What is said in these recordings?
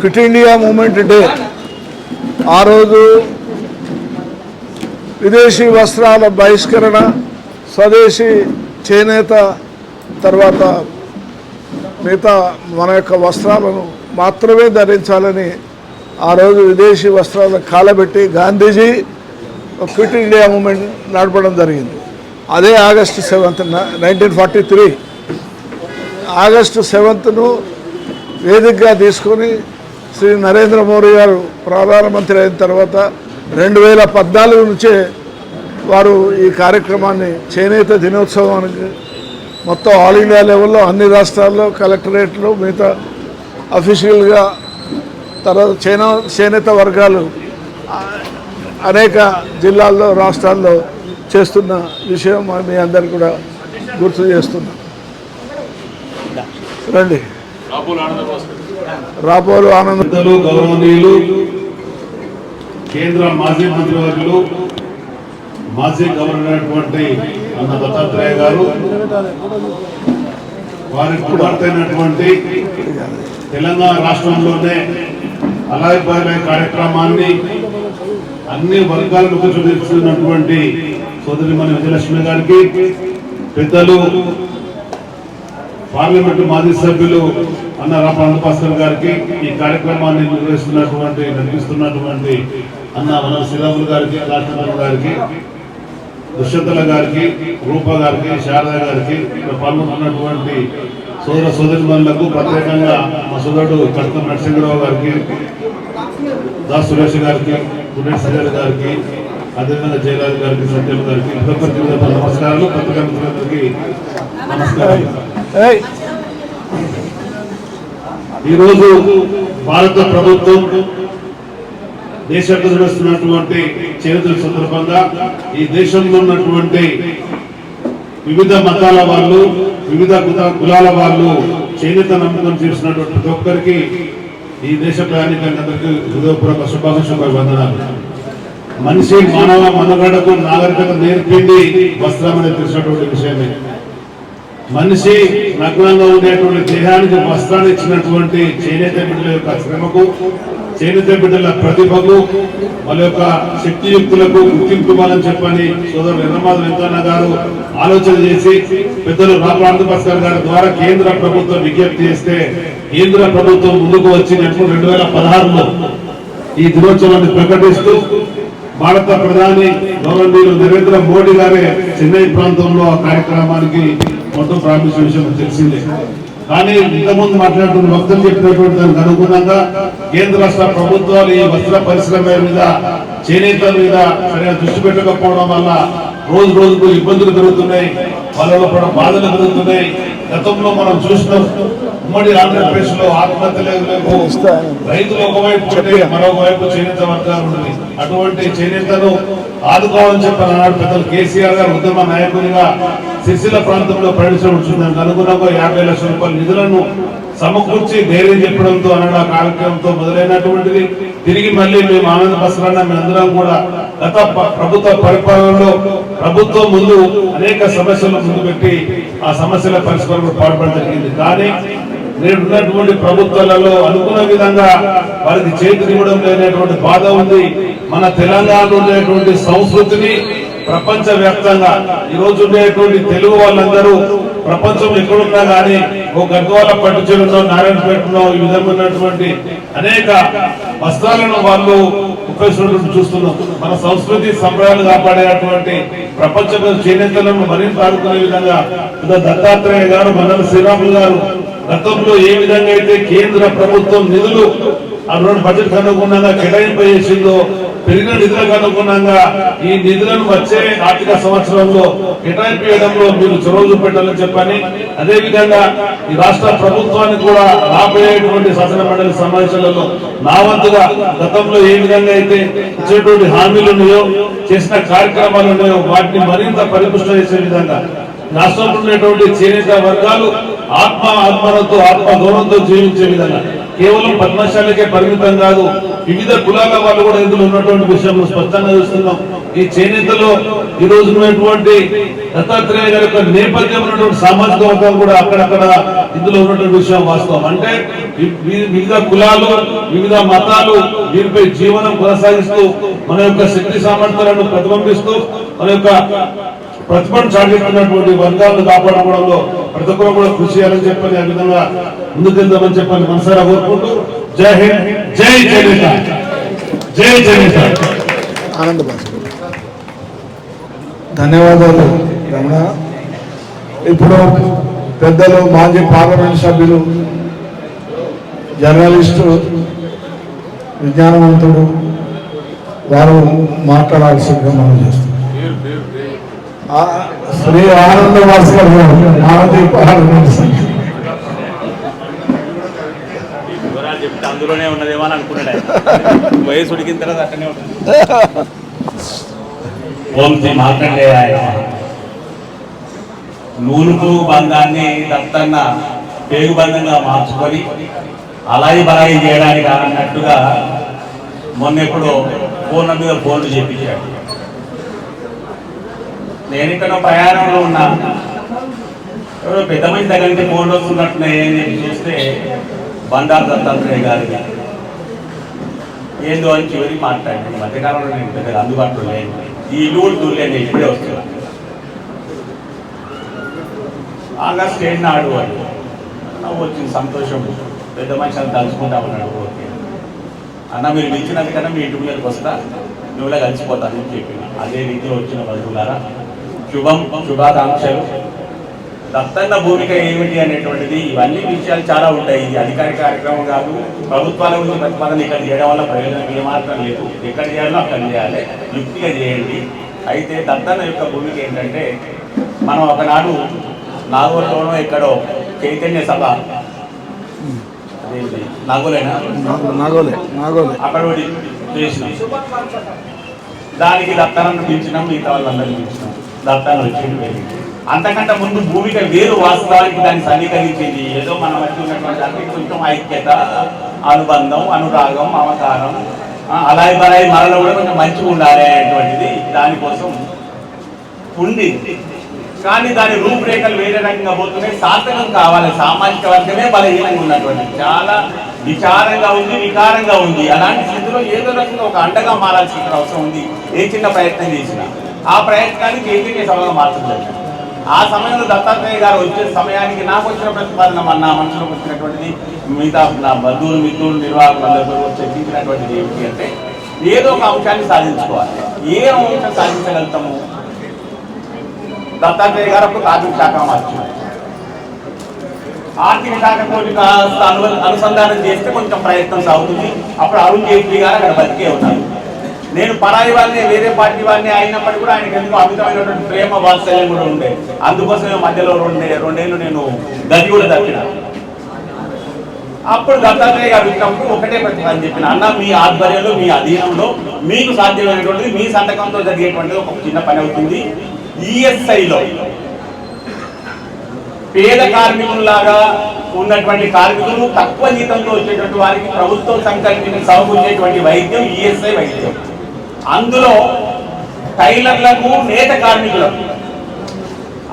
Quit India moment day ఆ రోజు విదేశీ వస్త్రాల బహిష్కరణ, స్వదేశీ చేనేత, తర్వాత మిగతా మన యొక్క వస్త్రాలను మాత్రమే ధరించాలని ఆ రోజు విదేశీ వస్త్రాలను కాలబెట్టి గాంధీజీ క్విట్ ఇండియా మూమెంట్ నడపడం జరిగింది. అదే ఆగస్టు 7th 1943 ఆగస్టు 7th వేదికగా తీసుకొని శ్రీ నరేంద్ర మోడీ గారు ప్రధానమంత్రి అయిన తర్వాత 2014 నుంచే వారు ఈ కార్యక్రమాన్ని చేనేత దినోత్సవానికి మొత్తం ఆల్ ఇండియా లెవెల్లో అన్ని రాష్ట్రాల్లో కలెక్టరేట్లు మిగతా అఫీషియల్గా తర్వాత చేనేత వర్గాలు అనేక జిల్లాల్లో రాష్ట్రాల్లో చేస్తున్న విషయం మీ అందరికీ కూడా గుర్తు చేస్తున్నాం. రండి. రాపోలు ఆనంద గౌరవనీయులు కేంద్ర మాజీ మంత్రివర్యులు మాజీ గవర్నర్ అయినటువంటి అన్న దత్తాత్రేయ గారు, వారి కుమార్తె అయినటువంటి తెలంగాణ రాష్ట్రంలోనే అలాయ్ బాయ్ కార్యక్రమాన్ని అన్ని వర్గాలకు చూపిస్తున్నటువంటి సోదరిమణి విజయలక్ష్మి గారికి, పెద్దలు పార్లమెంటు మాజీ సభ్యులు అన్న రాపాల భాస్కర్ గారికి, ఈ కార్యక్రమాన్ని నడిపిస్తున్నటువంటి అన్న మన శ్రీరాములు గారికి, రాష్ట్రపతి గారికి, దుష్యంతల గారికి, రూప గారికి, శారద గారికి, పాల్గొన్నటువంటి సోదర సోదరిమణులకు, ప్రత్యేకంగా మా సోదరుడు కడతం నరసింహరావు గారికి, దాస్ సురేష్ గారికి, పుణ్య శ్రీధర్ గారికి, అదేవిధంగా జయరాజు గారికి, సత్యం గారికి, నమస్కారాలు. పత్రికా మిత్రులందరికీ నమస్కారం. ఈరోజు భారత ప్రభుత్వం దేశంలో నిర్వహిస్తున్నటువంటి చేనేతల సందర్భంగా ఈ దేశంలో ఉన్నటువంటి వివిధ మతాల వాళ్ళు, వివిధ కులాల వాళ్ళు చేనేత నమ్మకం చేసినటువంటి ప్రతి ఒక్కరికి ఈ దేశ ప్రయాణికులందరికీ హృదయపూర్వక శుభాకాంక్షలు, వందనాలు. మనిషి మానవ మనుగడకు నాగరికత నేర్పింది వస్త్రం అనేది తెలిసినటువంటి విషయమే. మనిషి నగ్నంగా ఉండేటువంటి దేహానికి వస్త్రాన్ని ఇచ్చినటువంటి చేనేత బిడ్డల యొక్క శ్రమకు, చేనేత బిడ్డల ప్రతిభకు, వాళ్ళ యొక్క శక్తియుక్తులకు గుర్తింపు ఇవ్వాలని చెప్పని సోదరుడు ఎర్రమాధవ వెంకన్న గారు ఆలోచన చేసి పెద్దలు రాపాల భాస్కర్ గారి ద్వారా కేంద్ర ప్రభుత్వం విజ్ఞప్తి చేస్తే కేంద్ర ప్రభుత్వం ముందుకు వచ్చి 2016లో ఈ దినోత్సవాన్ని ప్రకటిస్తూ భారత ప్రధాని గౌరవనీయులు నరేంద్ర మోడీ గారే చెన్నై ప్రాంతంలో ఆ కార్యక్రమానికి మొత్తం ప్రారంభించిన విషయం తెలిసిందే. కానీ ఇంతకుముందు మాట్లాడుతున్న వక్తలు చెప్పినటువంటి దానికి అనుగుణంగా కేంద్ర రాష్ట్ర ప్రభుత్వాలు ఈ వస్త్ర పరిశ్రమ మీద, చేనేత మీద సరైన దృష్టి పెట్టకపోవడం వల్ల రోజు రోజుకు ఇబ్బందులు పెరుగుతున్నాయి, వాళ్ళలో కూడా బాధలు పెరుగుతున్నాయి. గతంలో మనం చూసినాం, ఉమ్మడి ఆంధ్రప్రదేశ్ లో ఆత్మహత్యలకు రైతులు ఒకవైపు ఉంటే మరొకవైపు చేనేత వర్గాలు ఉంటుంది. అటువంటి చేనేతను ఆదుకోవాలని చెప్పిన నాడు పెద్దలు కేసీఆర్ గారు ఉద్యమ నాయకునిగా సిరిసిల్ల ప్రాంతంలో పర్యటించవచ్చు. దానికి అనుగుణంగా 50 లక్షల రూపాయల నిధులను సమకూర్చి ధైర్యం చెప్పడంతో అన్న కార్యక్రమంతో మొదలైనటువంటిది. తిరిగి మళ్ళీ మేము ఆనంద బసరాన్న మేమందరం కూడా గత ప్రభుత్వ పరిపాలనలో ప్రభుత్వం ముందు అనేక సమస్యలు ముందు పెట్టి ఆ సమస్యల పరిష్కారంలో పాటుపడడం జరిగింది. కానీ నేడు ఉన్నటువంటి ప్రభుత్వాలలో అనుకున్న విధంగా వారికి చేతులు ఇవ్వడం లేనటువంటి బాధ ఉంది. మన తెలంగాణలో ఉండేటువంటి సంస్కృతిని ప్రపంచ వ్యాప్తంగా ఈ రోజు ఉండేటువంటి తెలుగు వాళ్ళందరూ ప్రపంచం ఎక్కడున్నా కానీ ఓ గద్వాల పట్టు చీరలో, నారాయణపేటలో ఈ విధంగా ఉన్నటువంటి అనేక వస్త్రాలను వాళ్ళు ఉపయోగించినట్టు చూస్తున్నాం. మన సంస్కృతి సంప్రదాయాలు కాపాడేటువంటి ప్రపంచ చేనేతలను మరింత ఆదుకునే విధంగా దత్తాత్రేయ గారు, మండల శ్రీరాములు గారు గతంలో ఏ విధంగా అయితే కేంద్ర ప్రభుత్వం నిధులు అటువంటి బడ్జెట్ అనుగుణంగా కేటాయింపు చేసిందో, పెరిగిన నిధులకు అనుగుణంగా ఈ నిధులను వచ్చే ఆర్థిక సంవత్సరంలో కేటాయింపు చేయడంలో మీరు చొరవ చూపెట్టాలని చెప్పని, అదేవిధంగా ఈ రాష్ట్ర ప్రభుత్వానికి కూడా రాబోయేటువంటి శాసన మండలి సమావేశాలలో నా వంతుగా గతంలో ఏ విధంగా అయితే ఇచ్చేటువంటి హామీలు ఉన్నాయో, చేసిన కార్యక్రమాలు ఉన్నాయో వాటిని మరింత పరిపుష్టం చేసే విధంగా రాష్ట్రంలో ఉండేటువంటి చేనేత వర్గాలు ఆత్మతో ఆత్మగౌరవంతో జీవించే విధంగా కేవలం పద్మశాలకే పరిమితం కాదు, వివిధ కులాల వాళ్ళు కూడా ఇందులో ఉన్నటువంటి విషయం స్పష్టంగా చూస్తున్నాం. ఈ చేనేతలో ఈ రోజు ఉన్నటువంటి దత్తాత్రేయ గారి యొక్క నేపథ్యం ఉన్నటువంటి సామాజిక వర్గం కూడా అక్కడక్కడ ఇందులో ఉన్నటువంటి విషయం వాస్తవం. అంటే వివిధ కులాలు వివిధ మతాలు వీరిపై జీవనం కొనసాగిస్తూ మన యొక్క శక్తి సామర్థ్యాలను ప్రతిబింబిస్తూ మన యొక్క ప్రతిభను చాటిస్తున్నటువంటి వర్గాలను కాపాడుకోవడంలో ప్రతి ఒక్కరు కూడా కృషి చేయాలని చెప్పని ఆ విధంగా ముందుకెళ్దామని చెప్పని మనసారా కోరుకుంటూ జై హింద్, జై జనత, జై జనత. ఆనంద ధన్యవాదాలు రమణ. ఇప్పుడు పెద్దలు మాజీ పార్లమెంట్ సభ్యులు, జర్నలిస్టు, విజ్ఞానవంతుడు వారు మాట్లాడాల్సిందిగా మనం చేస్తాం. శ్రీ ఆనంద భాస్కర్ మాజీ పార్లమెంట్ సభ్యులు. చెప్తే అందులోనే ఉన్నదేమో అని అనుకున్నాడు. వయసు ఉడికిన తర్వాత అట్టనే ఉంటుంది. ఓం శ్రీ మార్కండేయాయ. నూలుపు బంధాన్ని దత్తన్న పేగు బంధంగా మార్చుకొని అలాయి బలాయి చేయడానికి అన్నట్టుగా మొన్నెప్పుడు ఫోన్ల మీద ఫోన్లు చేపించాడు. నేను ఇక్కడ ప్రయాణంలో ఉన్నా, ఎవరో పెద్ద మంది దగ్గర నుంచి ఫోన్లు వస్తున్నట్టున్నాయని చూస్తే బండారు దత్తాత్రేయ గారి ఏందో అని చివరి మాట్లాడి మధ్యకాలంలో నేను పెద్దగా అందుబాటులో లేను. ఈ ఇల్లు కూడా దూరలేను, ఇప్పుడే వస్తున్నా. ఆగస్ట్ 7 నాడు అని నవ్వు వచ్చింది, సంతోషం. పెద్ద మనిషి అని తలుచుకుంటా ఉన్నాడు. ఓకే అన్న, మీరు పిలిచినందుకన్నా మీ ఇంటి మీదకి వస్తా, నువ్వులా కలిసిపోతానని చెప్పిన. అదే రీతిలో వచ్చిన బంధువులారా, శుభాకాంక్షలు. దత్తన్న భూమిక ఏమిటి అనేటువంటిది, ఇవన్నీ విషయాలు చాలా ఉంటాయి. ఇది అధికారిక కార్యక్రమం కాదు. ప్రభుత్వాల గురించి ప్రతిపాదన ఇక్కడ చేయడం వల్ల ప్రయోజనం ఏమాత్రం లేదు. ఎక్కడ చేయాలో అక్కడ చేయాలి, యుక్తిగా చేయండి. అయితే దత్తన్న యొక్క భూమిక ఏంటంటే, మనం ఒకనాడు నాగోల్లోనో ఎక్కడో చైతన్య సభ, నాగోలేనా, అక్కడ చేసినాం. దానికి దత్తనను పిలిచినాం, మిగతా వాళ్ళందరినీ పిలిచినాం. దత్తన వచ్చేది వేరు. అంతకంటే ముందు భూమిక వేరు. వాస్తవానికి దాన్ని సమీకరించేది ఏదో మన మధ్య ఉన్నటువంటి అంటే కొంచెం ఐక్యత, అనుబంధం, అనురాగం, మమకారం, అలాయి బలాయి మనలో కూడా కొంచెం మంచిగా ఉండాలి అనేటువంటిది దానికోసం ఉంది. కానీ దాని రూపురేఖలు వేరే రకంగా పోతున్నాయి. సార్థకం కావాలి. సామాజిక వర్గమే బలహీనంగా ఉన్నటువంటిది, చాలా విచారంగా ఉంది, వికారంగా ఉంది. అలాంటి స్థితిలో ఏదో రకంగా ఒక అండగా మారాల్సిన అవసరం ఉంది. ఏ చిన్న ప్రయత్నం చేసినా ఆ ప్రయత్నాన్ని చైతన్య సభగా మార్చలేదు. ఆ సమయంలో దత్తాత్రేయ గారు వచ్చే సమయానికి నాకు వచ్చిన ప్రతిపాదన, నా మనసులోకి వచ్చినటువంటిది, మిగతా నా బంధువులు, మిత్రులు, నిర్వాహకులందరూ చర్చించినటువంటిది ఏమిటి అంటే, ఏదో ఒక అంశాన్ని సాధించుకోవాలి. ఏ అంశం సాధించగలుగుతాము? దత్తాత్రేయ గారు అప్పుడు ఆర్థిక శాఖ మార్చారు. ఆర్థిక శాఖతో అనుసంధానం చేస్తే కొంచెం ప్రయత్నం సాగుతుంది. అప్పుడు అరుణ్ జైట్లీ గారు అక్కడ బతికే ఉన్నారు. నేను పరాయి వాళ్ళని, వేరే పార్టీ వాళ్ళని అయినప్పటికీ కూడా ఆయనకు ఎందుకు అమితమైనటువంటి ప్రేమ వాత్సల్యం కూడా ఉండే. అందుకోసమే మధ్యలో రెండేళ్ళు నేను గది కూడా తప్పిన. అప్పుడు దత్తాత్రేయ గారు వచ్చినప్పుడు ఒకటే ప్రతిపాదన చెప్పిన, అన్న మీ ఆధ్వర్యంలో, మీ అధీనంలో మీకు సాధ్యమైనటువంటిది, మీ సంతకంతో జరిగేటువంటిది ఒక చిన్న పని అవుతుంది. ఈఎస్ఐలో పేద కార్మికుల్లాగా ఉన్నటువంటి కార్మికులు, తక్కువ జీతంతో వచ్చేటువంటి వారికి ప్రభుత్వం సంకల్పించి సమకూర్చేటువంటి వైద్యం ఈఎస్ఐ వైద్యం. అందులో టైలర్లకు, నేత కార్మికులకు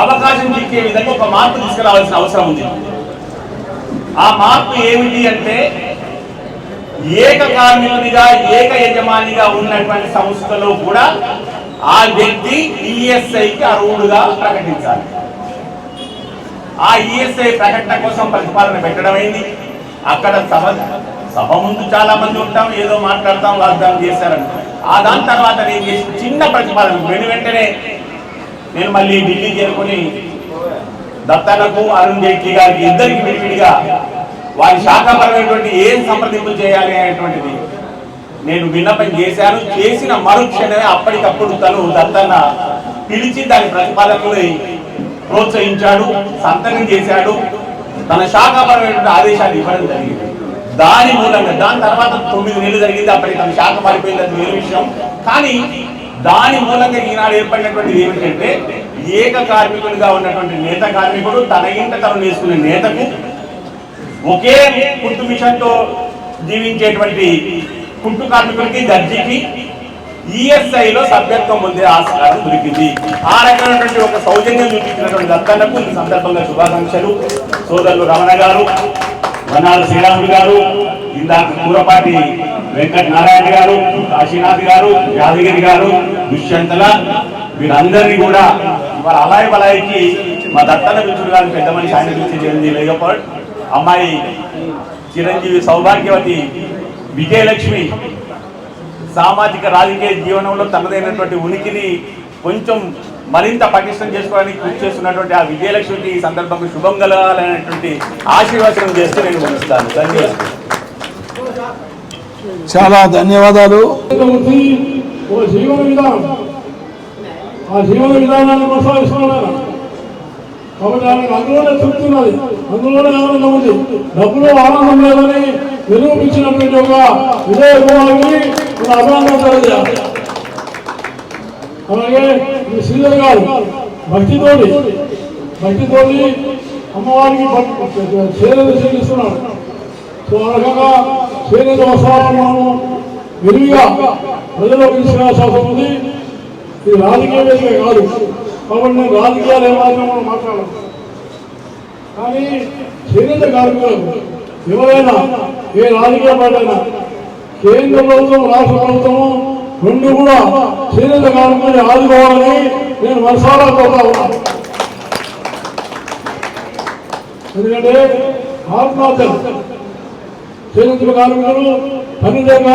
అవకాశం ఇచ్చే విధంగా ఒక మార్పు తీసుకురావాల్సిన అవసరం ఉంది. ఆ మార్పు ఏమిటి అంటే, ఏక కార్మికునిగా, ఏక యజమానిగా ఉన్నటువంటి సంస్థలో కూడా ఆ వ్యక్తి ఈఎస్ఐకి అర్హుడుగా ప్రకటించాలి. ఆ ఈఎస్ఐ ప్రకటన కోసం ప్రతిపాదన పెట్టడమైంది. అక్కడ సభ ముందు చాలా మంది ఉంటాం, ఏదో మాట్లాడతాం, వాగ్దానం చేశారని. దాని తర్వాత నేను చేసిన చిన్న ప్రతిపాదన వెంటనే నేను మళ్ళీ ఢిల్లీ చేరుకొని దత్తన్నకు, అరుణ్ జైట్లీ గారికి ఇద్దరికి విడివిడిగా వారి శాఖాపరమైనటువంటి ఏం సంప్రదింపులు చేయాలి అనేటువంటిది నేను విన్నపం చేశాను. చేసిన మరుక్షణమే అప్పటికప్పుడు తను దత్తన్న పిలిచి దాని ప్రతిపాదనలు ప్రోత్సహించాడు, సంతకం చేశాడు, తన శాఖాపరమైనటువంటి ఆదేశాలు ఇవ్వడం జరిగింది. దాని మూలంగా దాని తర్వాత 9 నెలలు జరిగింది. అప్పటికి తన శాఖ మారిపోయింది, అది వేరే విషయం. కానీ దాని మూలంగా ఈనాడు ఏర్పడినటువంటిది ఏమిటంటే, ఏక కార్మికులుగా ఉన్నటువంటి నేత కార్మికుడు తన ఇంట తను వేసుకునే నేతకు, ఒకే కుట్టు మిషన్తో జీవించేటువంటి కుట్టు కార్మికులకి, దర్జీకి ఈఎస్ఐలో సభ్యత్వం పొందే ఆస్కారం దొరికింది. ఆ రకమైనటువంటి ఒక సౌజన్యం చూపించినటువంటి దత్తన్నకు ఈ సందర్భంగా శుభాకాంక్షలు. సోదరులు రమణ గారు, వనాల శ్రీరాములు గారు, ఇందాక కూరపాటి వెంకట నారాయణ గారు, కాశీనాథ్ గారు, యాదగిరి గారు, దుష్యంతల, వీరందరినీ కూడా ఇవాళ అలాయి బలాయికి మా దత్తన్న మిత్రుడు గారిని పెద్ద మనిషి ఆయన గురించి చిరంజీవి లేకపోవడం, అమ్మాయి చిరంజీవి సౌభాగ్యవతి విజయలక్ష్మి సామాజిక రాజకీయ జీవనంలో తనదైనటువంటి ఉనికిని కొంచెం మరింత పటిష్టం చేసుకోవడానికి కృషి చేస్తున్నటువంటి ఆ విజయలక్ష్మికి ఈ సందర్భంగా శుభం కలగాలనేటువంటి ఆశీర్వచనం చేస్తూ నేను ముగిస్తాను. ధన్యవాదాలు. చాలా ధన్యవాదాలు. ఒక జీవన విధానం, ఆ జీవన విధానాన్ని కొనసాగిస్తున్నారు కాబట్టి ఆయనకు అందులోనే తృప్తి ఉన్నది, అందులోనే ఆనందం ఉంది. డబ్బులో ఆనందం లేదని నిరూపించినటువంటి ఒక విజయ కుమార్ని మన అభినందన తెలియజేయాలి. అలాగే ఈ శ్రీధర్ గారు భక్తితోటి అమ్మవారికి చేరేది చెల్లిస్తున్నాడు. సో ఆ రకంగా చేనేత వస్త్రాలను మనము విరివిగా ప్రజలకు తీసుకురావాల్సిన ఉంది. ఇది రాజకీయ వేదిక కాదు కాబట్టి నేను రాజకీయాలు ఏమాత్రం మనం మాట్లాడను. కానీ చేనేత కార్మికులకు ఎవరైనా ఏ రాజకీయ పార్టీ అయినా కేంద్ర ప్రభుత్వం రాష్ట్ర ప్రభుత్వము రెండు కూడా చేనేత కార్మికులను ఆదుకోవాలని నేను మనసారా కోరుతా ఉన్నాను. ఎందుకంటే ఆత్మహత్యలు చేనేత కార్మికులు పని లేక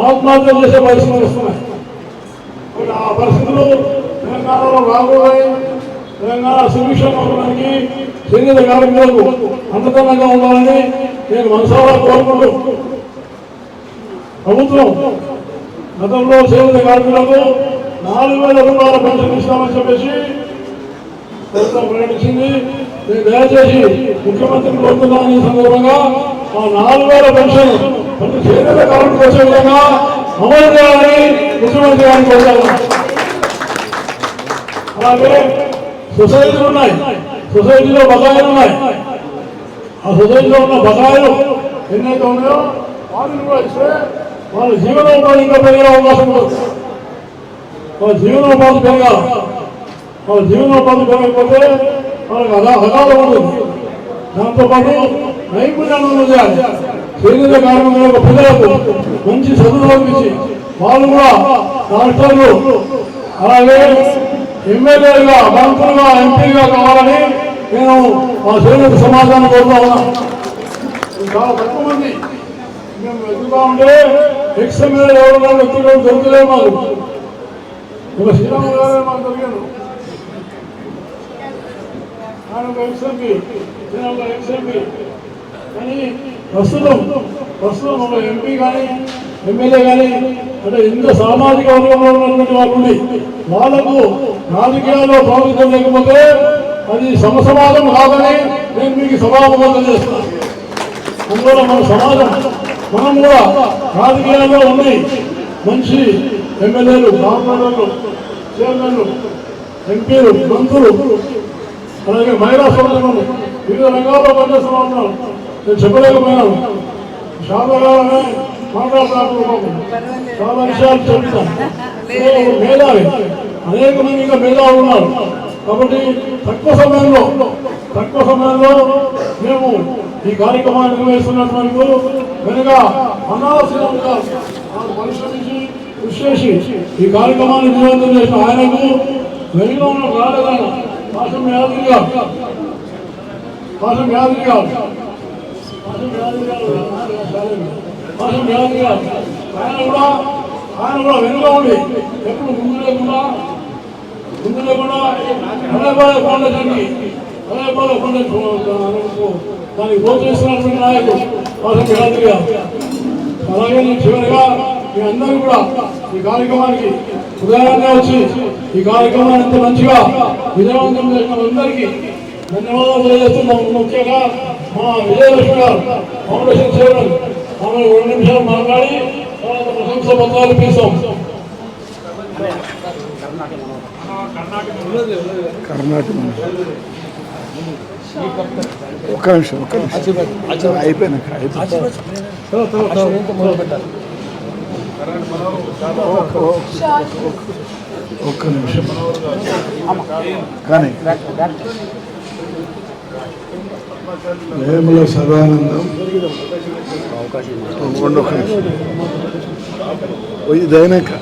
ఆత్మహత్యలు చేసే పరిస్థితులు వస్తున్నాయి. ఆ పరిస్థితులు తెలంగాణలో రాబోయే తెలంగాణ సొల్యూషన్ అవ్వడానికి చేనేత కార్మికులకు అండదండగా ఉండాలని నేను మనసారా కోరుకుంటూ ప్రభుత్వం గతంలో చేనేత కార్మికులకు 4,000 రూపాయల పెన్షన్ ఇస్తామని చెప్పేసి ప్రభుత్వం ప్రకటించింది. నేను దయచేసి ముఖ్యమంత్రిని కోరుతున్నాను ఈ సందర్భంగా ఆ 4,000 పెన్షన్ ప్రతి చేనేత కార్మికులకు వచ్చే విధంగా అమలు చేయాలని ముఖ్యమంత్రి గారిని కోరుతున్నాను. అలాగే సొసైటీలు ఉన్నాయి, సొసైటీలో బకాయిలు ఉన్నాయి. ఆ సొసైటీలో ఉన్న బకాయిలు ఎన్నైతే ఉన్నాయో వాటిని కూడా ఇస్తే వాళ్ళ జీవనోపాధి ఇంకా పెరిగే అవకాశం ఉంటుంది. వాళ్ళ జీవనోపాధి పెరగాలి. వాళ్ళ జీవనోపాధి పెరగకపోతే వాళ్ళకి అగాధం ఉంటుంది. దాంతోపాటు నైపుణ్యాన్ని చేయాలి. చేనేత కార్మికులకు పిల్లలకు మంచి చదువు పంపించి వాళ్ళు కూడా డాక్టర్లు అలాగే ఎమ్మెల్యేలుగా, మంత్రులుగా, ఎంపీగా కావాలని నేను మా చేనేత సమాజాన్ని కోరుతా ఉన్నాను. చాలా తక్కువ మంది మేము వెతుకుతా ఉంటే ఎక్స్ఎమ్మెల్యే ఎవరు వ్యక్తులు దొరకలేదు మాకు. ఒక శ్రీరాము గారే మాకు దొరికాడు. ఆయన ఒక ఎక్స్ఎంపీ, ఎక్స్ఎంపీ కానీ ప్రస్తుతం ఒక ఎంపీ కానీ ఎమ్మెల్యే కానీ అంటే ఇంత సామాజిక వర్గంలో ఉన్నటువంటి వాళ్ళు వాళ్ళకు రాజకీయాల్లో ప్రాముఖ్యం లేకపోతే అది సమసమాజం కాదని నేను మీకు సభాముఖం చేస్తున్నాను. అందువల్ల మన సమాజం మనం కూడా రాజకీయాల్లో ఉండి మంచి ఎమ్మెల్యేలు, కార్పొరేటర్లు, చైర్మన్లు, ఎంపీలు, మంత్రులు అలాగే మహిళా సోదరులు వివిధ రంగాల్లో పనిచేస్తూ ఉన్నారు. నేను చెప్పలేకపోయినాను. శాతగానే మాట్లాడుతున్నాను. చాలా విషయాలు చెప్తాను. మేధావి అనేక మంది ఇంకా మేధావులు ఉన్నారు. కాబట్టి తక్కువ సమయంలో మేము ఈ కార్యక్రమాన్ని నిర్వహిస్తున్నటువంటి వెనుక అనాల్సిన పరిశ్రమించి కృషి చేసి ఈ కార్యక్రమాన్ని విజయవంతం చేసిన ఆయనకు వెనుక ఉన్న రాలేదైన పాశం యాదగిరి గారు ఆయన కూడా వెనుక ఉండి ఎప్పుడు ముందు లేకుండా అదేపోలే ఫౌండేషన్కి దానికి ప్రోత్సహిస్తున్నటువంటి నాయకుడు పాశం యాదగిరి గారు. అలాగే నేను చివరిగా మీ అందరూ కూడా ఈ కార్యక్రమానికి ఉదయాన్నే వచ్చి ఈ కార్యక్రమాన్ని ఎంత మంచిగా విజయవంతం చేసిన అందరికీ ధన్యవాదాలు తెలియజేస్తున్నాం. ముఖ్యంగా మా విజయలక్ష్మి గారు ఫౌండేషన్ చైర్మన్, ఆమె 2 నిమిషాలు మాట్లాడి తర్వాత ప్రశంస పత్రాలు ఇప్పిస్తాం. కర్ణాటక ఒక్క నిమిషం అయిపోయినాక ఒక్క నిమిషం కానీ వేముల సదానందం ఒక్క నిమిషం ఇదైనాక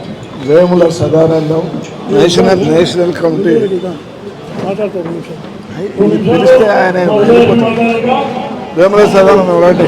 వేముల సదానందం నేషనల్ కమిటీ పిలిస్తే ఆయన వేముల సదానందం రైట్